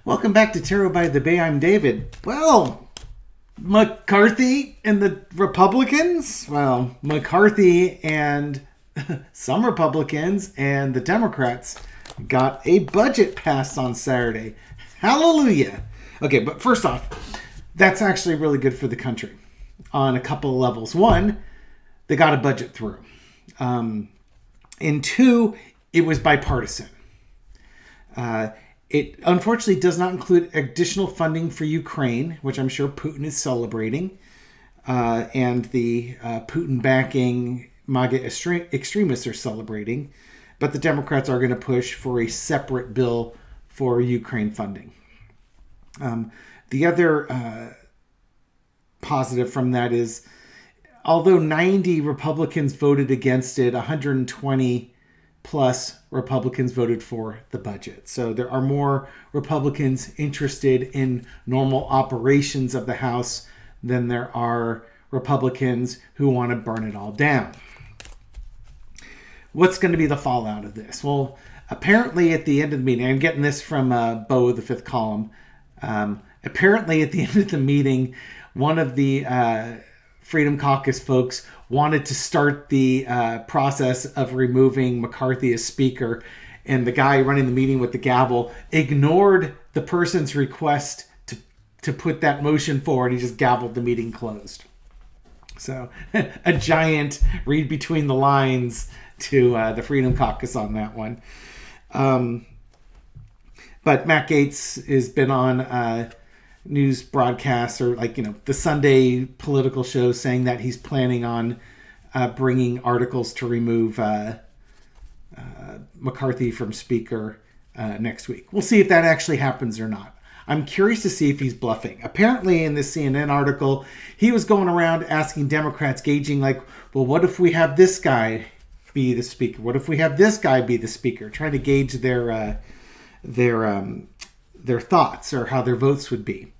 Welcome back to Tarot by the Bay. I'm David. Well, McCarthy and the Republicans? Well, McCarthy and some Republicans and the Democrats got a budget passed on Saturday. Hallelujah. Okay, but first off, that's actually really good for the country on a couple of levels. One, they got a budget through. And two, it was bipartisan. It unfortunately does not include additional funding for Ukraine, which I'm sure Putin is celebrating, and the Putin-backing MAGA extremists are celebrating. But the Democrats are going to push for a separate bill for Ukraine funding. The other positive from that is, although 90 Republicans voted against it, 120 plus Republicans voted for the budget. So there are more Republicans interested in normal operations of the House than there are Republicans who want to burn it all down. What's going to be the fallout of this? Well, apparently at the end of the meeting, I'm getting this from Bo of the Fifth Column. Apparently at the end of the meeting, one of the Freedom Caucus folks wanted to start the process of removing McCarthy as speaker, and the guy running the meeting with the gavel ignored the person's request to put that motion forward. He just gavelled the meeting closed. So a giant read between the lines to the Freedom Caucus on that one. But Matt Gaetz has been on news broadcasts or the Sunday political show saying that he's planning on bringing articles to remove McCarthy from speaker next week. We'll see if that actually happens or not. I'm curious to see if he's bluffing. Apparently in this CNN article, he was going around asking Democrats, gauging well, what if we have this guy be the speaker? What if we have this guy be the speaker? Trying to gauge their thoughts or how their votes would be.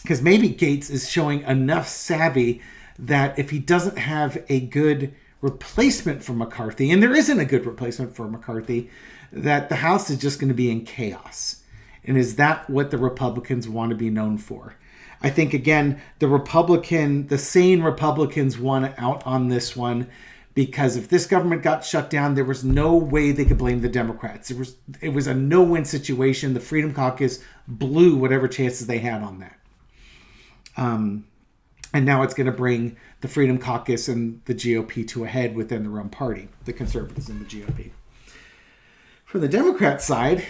Because maybe Gaetz is showing enough savvy that if he doesn't have a good replacement for McCarthy, and there isn't a good replacement for McCarthy, that the House is just going to be in chaos. And is that what the Republicans want to be known for? I think, again, the sane Republicans won out on this one, because if this government got shut down, there was no way they could blame the Democrats. It was a no-win situation. The Freedom Caucus blew whatever chances they had on that. And now it's going to bring the Freedom Caucus and the GOP to a head within their own party, the conservatives and the GOP. From the Democrat side,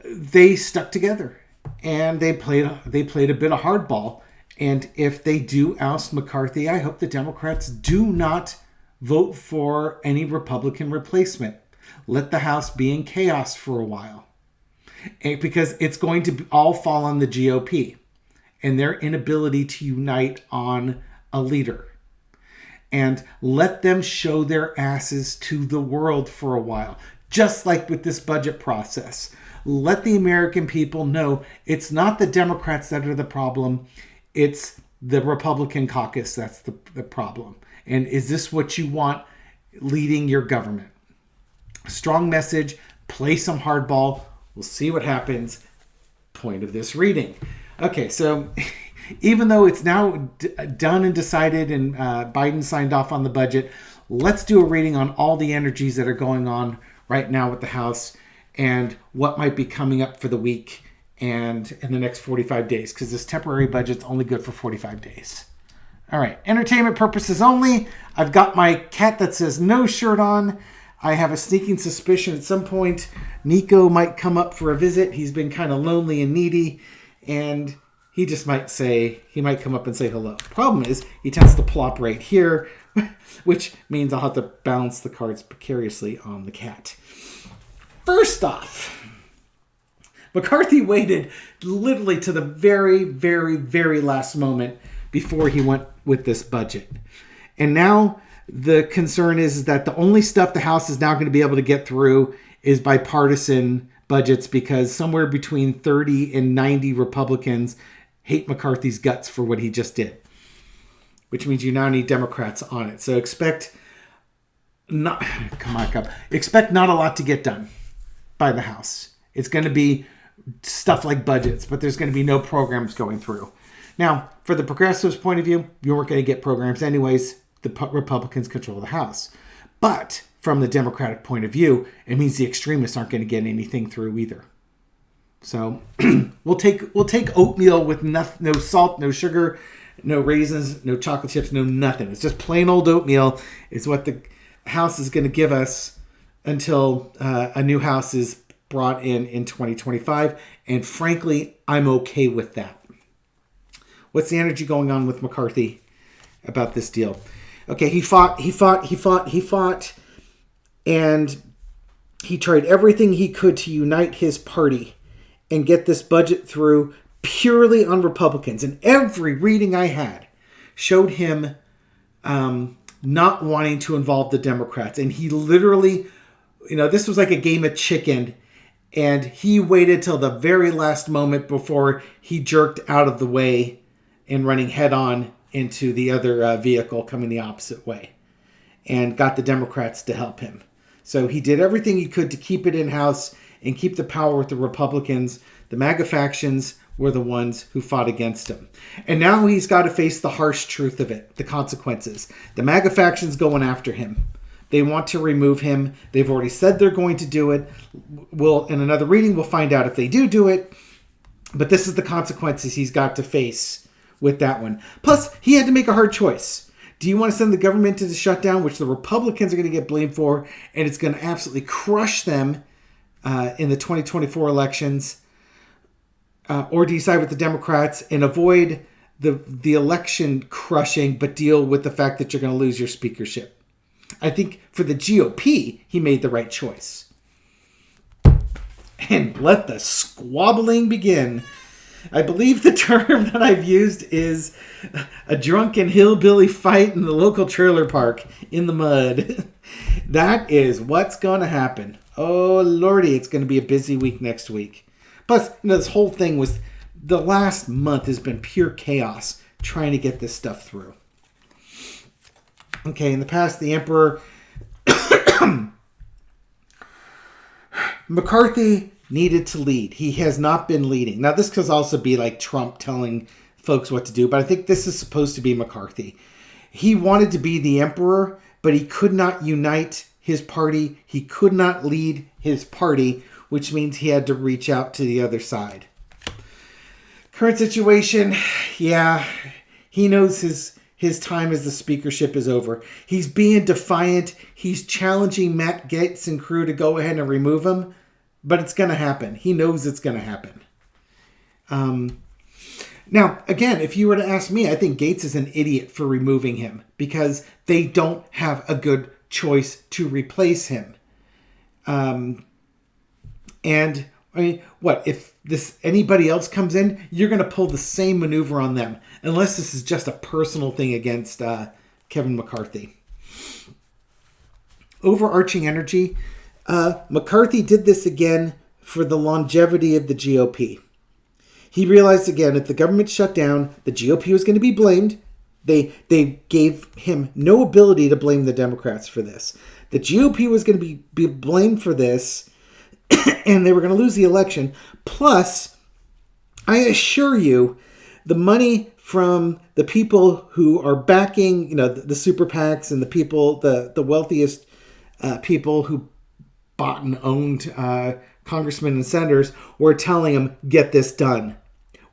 they stuck together and they played a bit of hardball. And if they do oust McCarthy, I hope the Democrats do not vote for any Republican replacement. Let the House be in chaos for a while, because it's going to all fall on the GOP and their inability to unite on a leader. And let them show their asses to the world for a while. Just like with this budget process. Let the American people know it's not the Democrats that are the problem. It's the Republican caucus that's the problem. And is this what you want leading your government? Strong message. Play some hardball. We'll see what happens. Point of this reading. Okay, so even though it's now done and decided and Biden signed off on the budget, let's do a reading on all the energies that are going on right now with the House and what might be coming up for the week and in the next 45 days, because this temporary budget's only good for 45 days. All right, entertainment purposes only. I've got my cat that says no shirt on. I have a sneaking suspicion at some point Nico might come up for a visit. He's been kind of lonely and needy. And he might come up and say hello. Problem is, he tends to plop right here, which means I'll have to balance the cards precariously on the cat. First off, McCarthy waited literally to the very, very, very last moment before he went with this budget. And now the concern is that the only stuff the House is now going to be able to get through is bipartisan budgets, because somewhere between 30 and 90 Republicans hate McCarthy's guts for what he just did, which means you now need Democrats on it. So expect not a lot to get done by the House. It's going to be stuff like budgets, but there's going to be no programs going through. Now, for the progressives' point of view, you weren't going to get programs anyways. The Republicans control the House. But from the Democratic point of view, it means the extremists aren't going to get anything through either. So we'll take oatmeal with no salt, no sugar, no raisins, no chocolate chips, no nothing. It's just plain old oatmeal. It's what the House is going to give us until a new House is brought in 2025. And frankly, I'm okay with that. What's the energy going on with McCarthy about this deal? Okay, he fought, and he tried everything he could to unite his party and get this budget through purely on Republicans. And every reading I had showed him not wanting to involve the Democrats. And he literally, this was like a game of chicken. And he waited till the very last moment before he jerked out of the way and running head on into the other vehicle coming the opposite way, and got the Democrats to help him. So he did everything he could to keep it in-house and keep the power with the Republicans. The MAGA factions were the ones who fought against him. And now he's got to face the harsh truth of it, the consequences. The MAGA faction's going after him. They want to remove him. They've already said they're going to do it. In another reading, we'll find out if they do it. But this is the consequences he's got to face with that one. Plus, he had to make a hard choice. Do you want to send the government to the shutdown, which the Republicans are going to get blamed for, and it's going to absolutely crush them in the 2024 elections? Or do you side with the Democrats and avoid the election crushing, but deal with the fact that you're going to lose your speakership? I think for the GOP, he made the right choice. And let the squabbling begin. I believe the term that I've used is a drunken hillbilly fight in the local trailer park in the mud. That is what's going to happen. Oh, Lordy, it's going to be a busy week next week. Plus, this whole thing was, the last month has been pure chaos trying to get this stuff through. Okay, in the past, the Emperor McCarthy needed to lead. He has not been leading. Now, this could also be like Trump telling folks what to do, but I think this is supposed to be McCarthy. He wanted to be the emperor, but he could not unite his party. He could not lead his party, which means he had to reach out to the other side. Current situation, yeah, he knows his time as the speakership is over. He's being defiant. He's challenging Matt Gaetz and crew to go ahead and remove him. But it's going to happen. He knows it's going to happen. Now, again, if you were to ask me, I think Gaetz is an idiot for removing him because they don't have a good choice to replace him. And I mean, what if anybody else comes in? You're going to pull the same maneuver on them, unless this is just a personal thing against Kevin McCarthy. Overarching energy. McCarthy did this again for the longevity of the GOP. He realized again, if the government shut down, the GOP was going to be blamed. They gave him no ability to blame the Democrats for this. The GOP was going to be blamed for this, and they were going to lose the election. Plus, I assure you, the money from the people who are backing, the super PACs and the people, the wealthiest people who bought and owned congressmen and senators were telling him, get this done.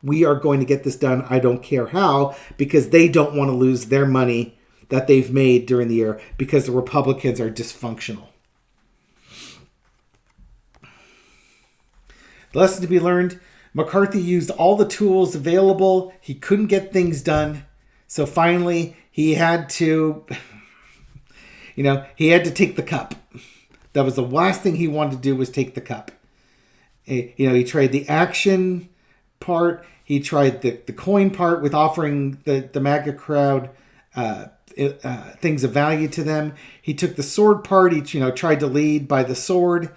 We are going to get this done. I don't care how, because they don't want to lose their money that they've made during the year because the Republicans are dysfunctional. The lesson to be learned, McCarthy used all the tools available. He couldn't get things done. So finally, he had to, he had to take the cup. That was the last thing he wanted to do, was take the cup. He tried the action part. He tried the coin part with offering the MAGA crowd things of value to them. He took the sword part. He tried to lead by the sword,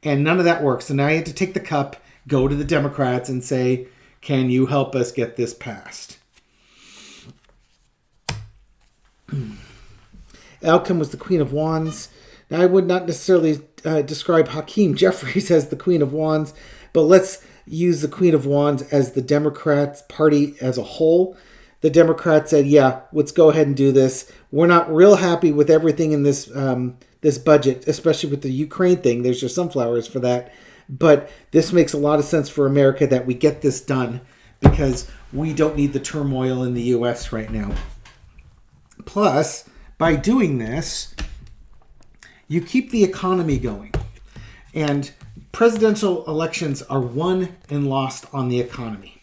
and none of that worked. So now he had to take the cup, go to the Democrats and say, can you help us get this passed? Outcome was the Queen of Wands. Now, I would not necessarily describe Hakeem Jeffries as the Queen of Wands, but let's use the Queen of Wands as the Democrats Party as a whole. The Democrats said, yeah, let's go ahead and do this. We're not real happy with everything in this this budget, especially with the Ukraine thing. There's your sunflowers for that. But this makes a lot of sense for America that we get this done because we don't need the turmoil in the U.S. right now. Plus, by doing this, you keep the economy going. And presidential elections are won and lost on the economy.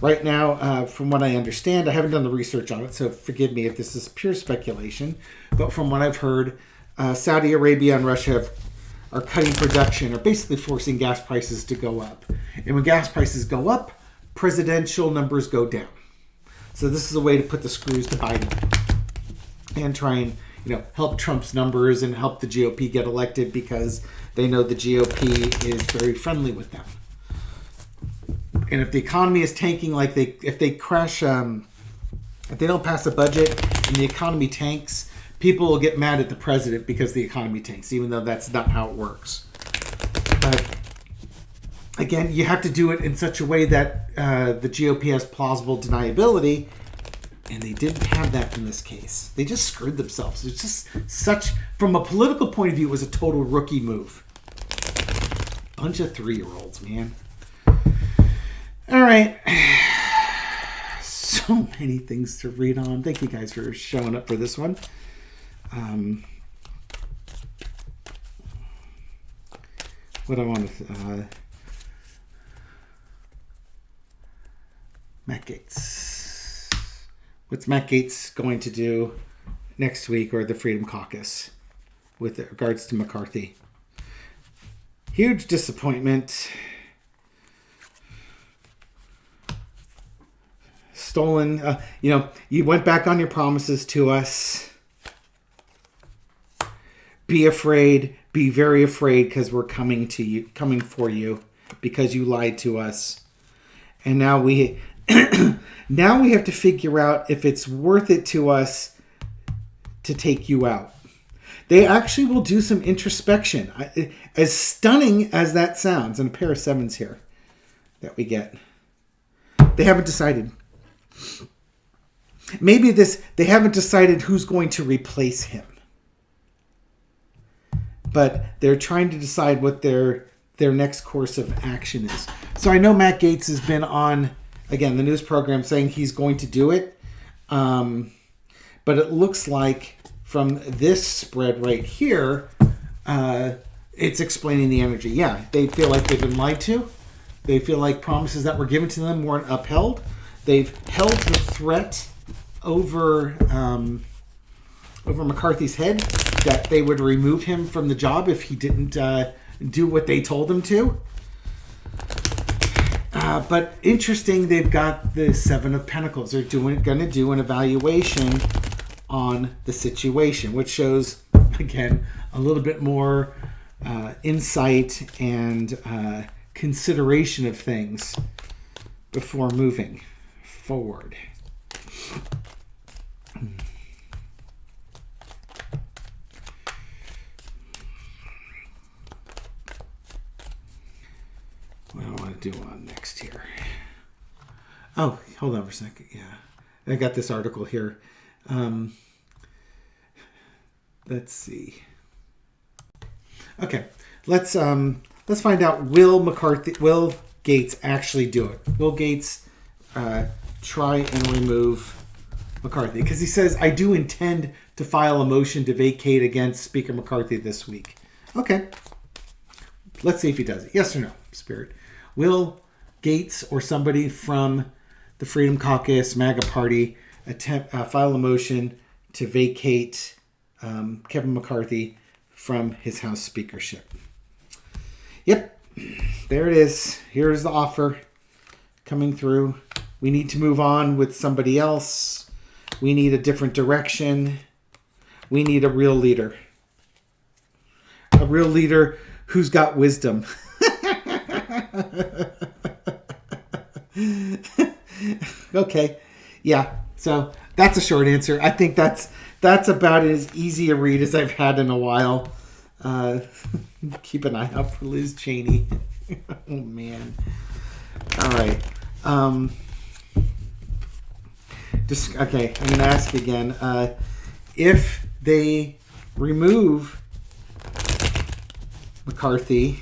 Right now, from what I understand, I haven't done the research on it, so forgive me if this is pure speculation. But from what I've heard, Saudi Arabia and Russia are cutting production, or basically forcing gas prices to go up. And when gas prices go up, presidential numbers go down. So this is a way to put the screws to Biden and try and help Trump's numbers and help the GOP get elected because they know the GOP is very friendly with them. And if the economy is tanking, if they crash, if they don't pass a budget and the economy tanks, people will get mad at the president because the economy tanks, even though that's not how it works. But again, you have to do it in such a way that the GOP has plausible deniability, and they didn't have that in this case. They just screwed themselves. It's just from a political point of view, it was a total rookie move. Bunch of 3-year-olds, man. All right. So many things to read on. Thank you guys for showing up for this one. What I want to... Matt Gaetz. What's Matt Gaetz going to do next week, or the Freedom Caucus, with regards to McCarthy? Huge disappointment. Stolen. You went back on your promises to us. Be afraid. Be very afraid, because we're coming for you, because you lied to us. And now we have to figure out if it's worth it to us to take you out. They actually will do some introspection. As stunning as that sounds, and a pair of 7s here that we get. They haven't decided. Maybe they haven't decided who's going to replace him. But they're trying to decide what their next course of action is. So I know Matt Gaetz has been on, again, the news program saying he's going to do it. But it looks like from this spread right here, it's explaining the energy. Yeah, they feel like they've been lied to. They feel like promises that were given to them weren't upheld. They've held the threat over McCarthy's head that they would remove him from the job if he didn't do what they told him to. But interesting, they've got the 7 of Pentacles. They're going to do an evaluation on the situation, which shows, again, a little bit more insight and consideration of things before moving forward. What do I want to do on next here? Oh, hold on for a second. Yeah, I got this article here. Let's see. Okay, let's find out. Will Gaetz actually do it? Will Gaetz try and remove McCarthy? Because he says, I do intend to file a motion to vacate against Speaker McCarthy this week. Okay. Let's see if he does it. Yes or no, Spirit. Will Gaetz or somebody from the Freedom Caucus, MAGA Party, file a motion to vacate Kevin McCarthy from his House speakership? Yep. There it is. Here's the offer coming through. We need to move on with somebody else. We need a different direction. We need a real leader. A real leader who's got wisdom. Okay. Yeah. So that's a short answer. I think that's that's about as easy a read as I've had in a while. Keep an eye out for Liz Cheney. Oh, man. All right. Okay, I'm going to ask again. If they remove McCarthy,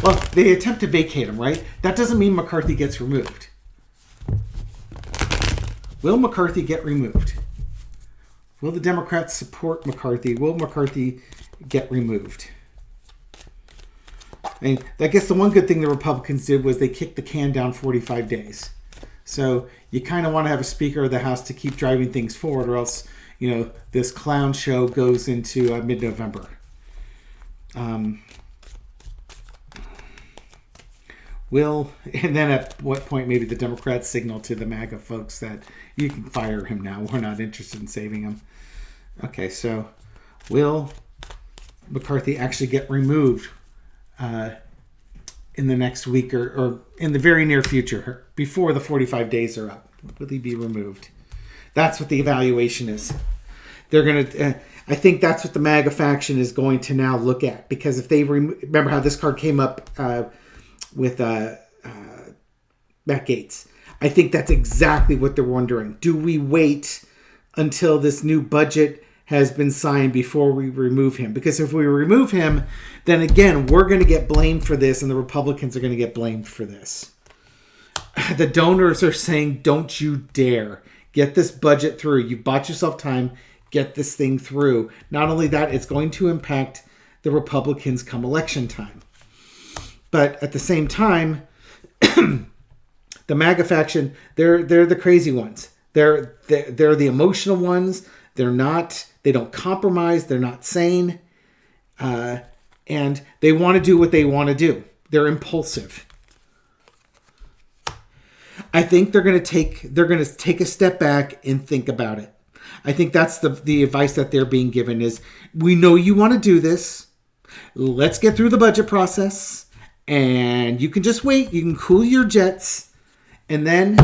well, they attempt to vacate him, right? That doesn't mean McCarthy gets removed. Will McCarthy get removed? Will the Democrats support McCarthy? Will McCarthy get removed? I guess the one good thing the Republicans did was they kicked the can down 45 days. So you kind of want to have a Speaker of the House to keep driving things forward, or else, this clown show goes into mid-November. And then at what point maybe the Democrats signal to the MAGA folks that you can fire him now. We're not interested in saving him. Okay, so will McCarthy actually get removed in the next week or in the very near future, before the 45 days are up? Will he be removed? That's what the evaluation is. They're going to, I think that's what the MAGA faction is going to now look at, because if they remember how this card came up with Matt Gaetz. I think that's exactly what they're wondering. Do we wait until this new budget has been signed before we remove him? Because if we remove him, then again, we're going to get blamed for this, and the Republicans are going to get blamed for this. The donors are saying, don't you dare get this budget through. You bought yourself time. Get this thing through. Not only that, it's going to impact the Republicans come election time. But at the same time, the MAGA faction, they're the crazy ones. They're the emotional ones. They don't compromise. They're not sane. And they want to do what they want to do. They're impulsive. I think they're going to take a step back and think about it. I think that's the advice that they're being given is, we know you want to do this. Let's get through the budget process. And you can just wait. You can cool your jets. And then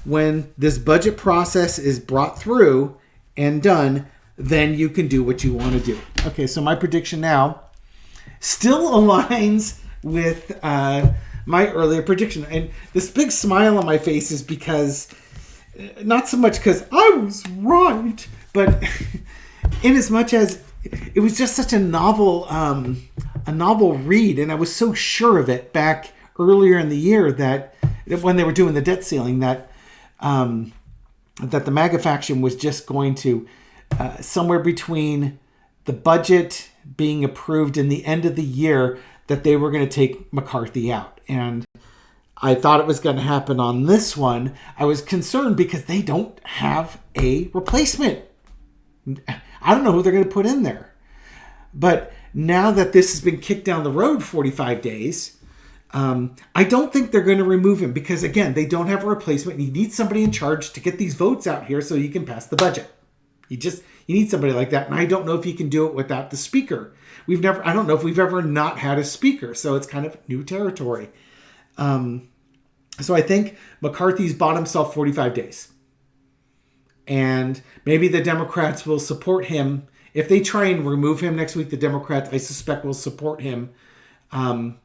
when this budget process is brought through and done, then you can do what you want to do. Okay, so my prediction now still aligns with my earlier prediction. And this big smile on my face is because, not so much because I was right, but in as much as it was just such a novel read, and I was so sure of it back earlier in the year that when they were doing the debt ceiling, that the MAGA faction was just going to somewhere between the budget being approved and the end of the year, that they were going to take McCarthy out. And I thought it was going to happen on this one. I was concerned because they don't have a replacement. I don't know who they're going to put in there. But now that this has been kicked down the road 45 days, I don't think they're going to remove him because, again, they don't have a replacement. You need somebody in charge to get these votes out here so you can pass the budget. You need somebody like that. And I don't know if you can do it without the speaker. I don't know if we've ever not had a speaker. So it's kind of new territory. So I think McCarthy's bought himself 45 days. And maybe the Democrats will support him. If they try and remove him next week, the Democrats, I suspect, will support him. And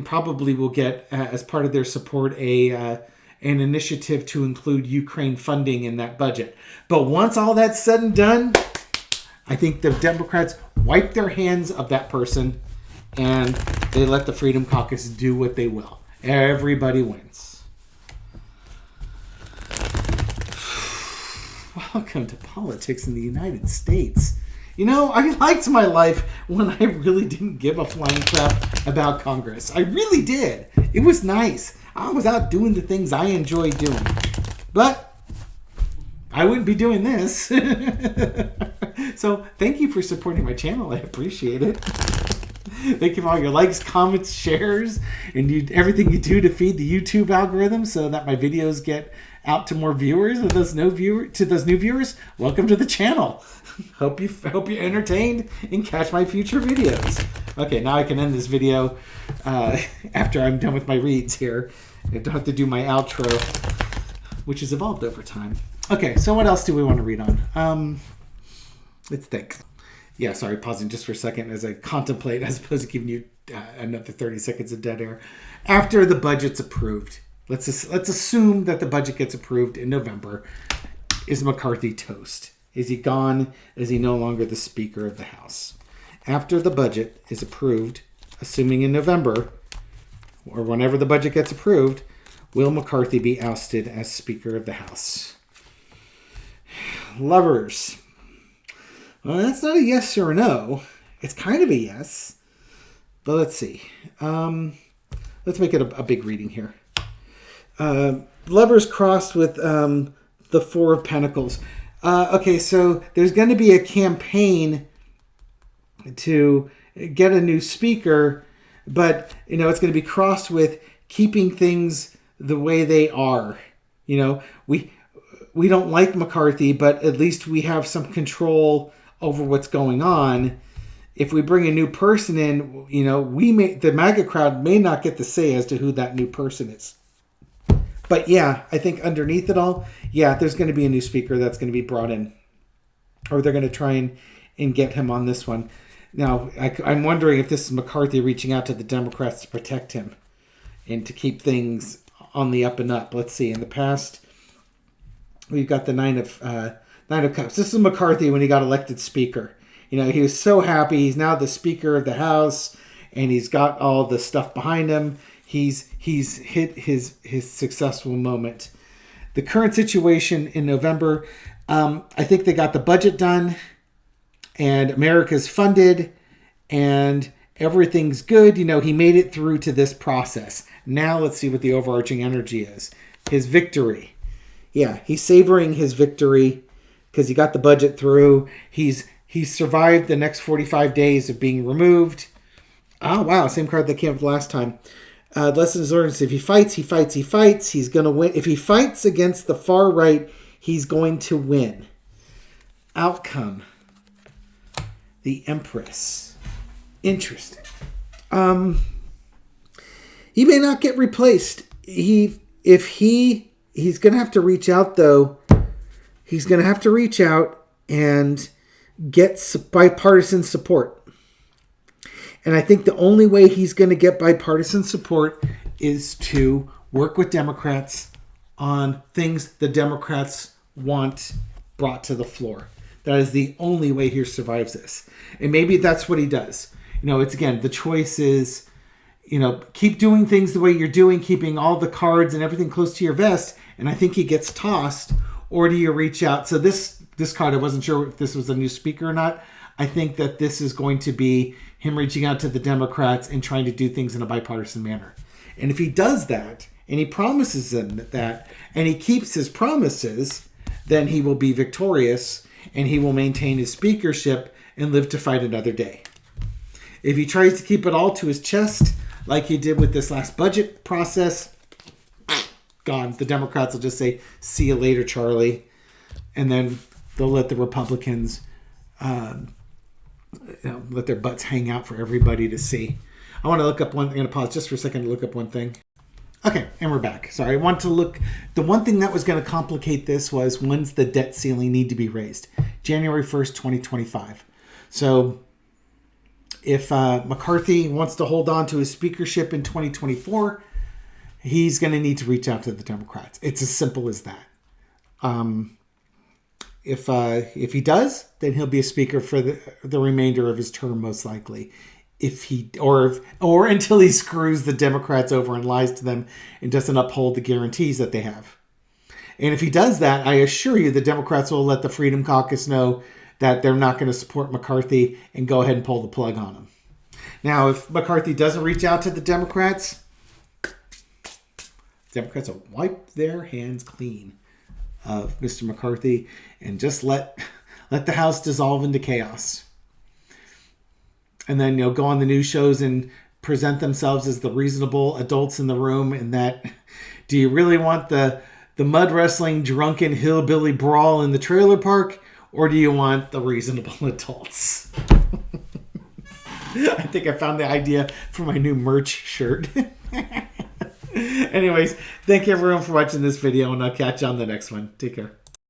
probably will get, as part of their support, an initiative to include Ukraine funding in that budget. But once all that's said and done, I think the Democrats wipe their hands of that person and they let the Freedom Caucus do what they will. Everybody wins. Welcome to politics in the United States. You know, I liked my life when I really didn't give a flying crap about Congress. I really did. It was nice. I was out doing the things I enjoy doing. But I wouldn't be doing this. So thank you for supporting my channel. I appreciate it. Thank you for all your likes, comments, shares, and everything you do to feed the YouTube algorithm so that my videos get out to more viewers. To those new viewers, welcome to the channel. Hope you're entertained and catch my future videos. Okay, now I can end this video after I'm done with my reads here. I don't have to do my outro. which has evolved over time. Okay, so what else do we want to read on? Let's think. Yeah, sorry, pausing just for a second as I contemplate, as opposed to giving you another 30 seconds of dead air. After the budget's approved, let's assume that the budget gets approved in November. Is McCarthy toast? Is he gone? Is he no longer the Speaker of the House? After the budget is approved, assuming in November, or whenever the budget gets approved, will McCarthy be ousted as Speaker of the House? Lovers. Well, that's not a yes or a no. It's kind of a yes. But let's see. Let's make it a big reading here. Lovers crossed with the Four of Pentacles. Okay, so there's going to be a campaign to get a new speaker, but it's going to be crossed with keeping things the way they are. We don't like McCarthy, but at least we have some control over what's going on. If we bring a new person in, the MAGA crowd may not get the say as to who that new person is. But yeah, I think underneath it all, there's going to be a new speaker that's going to be brought in, or they're going to try and get him on this one. Now, I'm wondering if this is McCarthy reaching out to the Democrats to protect him and to keep things on the up and up. Let's see. In the past, we've got the Nine of Cups. This is McCarthy when he got elected speaker. He was so happy. He's now the Speaker of the House, and he's got all the stuff behind him. He's hit his successful moment. The current situation in November, I think they got the budget done, and America's funded, and everything's good. He made it through to this process. Now let's see what the overarching energy is. His victory. Yeah, he's savoring his victory because he got the budget through. He's survived the next 45 days of being removed. Oh, wow. Same card that came up last time. Lessons learned. If he fights, he fights, he fights. He's going to win. If he fights against the far right, he's going to win. Outcome. The Empress. Interesting. He may not get replaced. He's going to have to reach out, though. He's going to have to reach out and get bipartisan support. And I think the only way he's going to get bipartisan support is to work with Democrats on things the Democrats want brought to the floor. That is the only way he survives this. And maybe that's what he does. It's again, the choice is, keep doing things the way you're doing, keeping all the cards and everything close to your vest. And I think he gets tossed. Or do you reach out? So this card, I wasn't sure if this was a new speaker or not. I think that this is going to be him reaching out to the Democrats and trying to do things in a bipartisan manner. And if he does that, and he promises them that, and he keeps his promises, then he will be victorious, and he will maintain his speakership and live to fight another day. If he tries to keep it all to his chest, like he did with this last budget process, gone. The Democrats will just say, see you later, Charlie. And then they'll let the Republicans let their butts hang out for everybody to see. I want to look up one thing. I'm going to pause just for a second to look up one thing. Okay, and we're back. Sorry, I want to look. The one thing that was going to complicate this was, when's the debt ceiling need to be raised? January 1st, 2025. So if McCarthy wants to hold on to his speakership in 2024, he's going to need to reach out to the Democrats. It's as simple as that. If he does, then he'll be a speaker for the remainder of his term, most likely. Or until he screws the Democrats over and lies to them and doesn't uphold the guarantees that they have. And if he does that, I assure you the Democrats will let the Freedom Caucus know that they're not going to support McCarthy and go ahead and pull the plug on him. Now, if McCarthy doesn't reach out to the Democrats will wipe their hands clean of Mr. McCarthy and just let the House dissolve into chaos. And then go on the news shows and present themselves as the reasonable adults in the room. And that, do you really want the mud wrestling drunken hillbilly brawl in the trailer park, or do you want the reasonable adults? I think I found the idea for my new merch shirt. Anyways, thank you everyone for watching this video, and I'll catch you on the next one. Take care.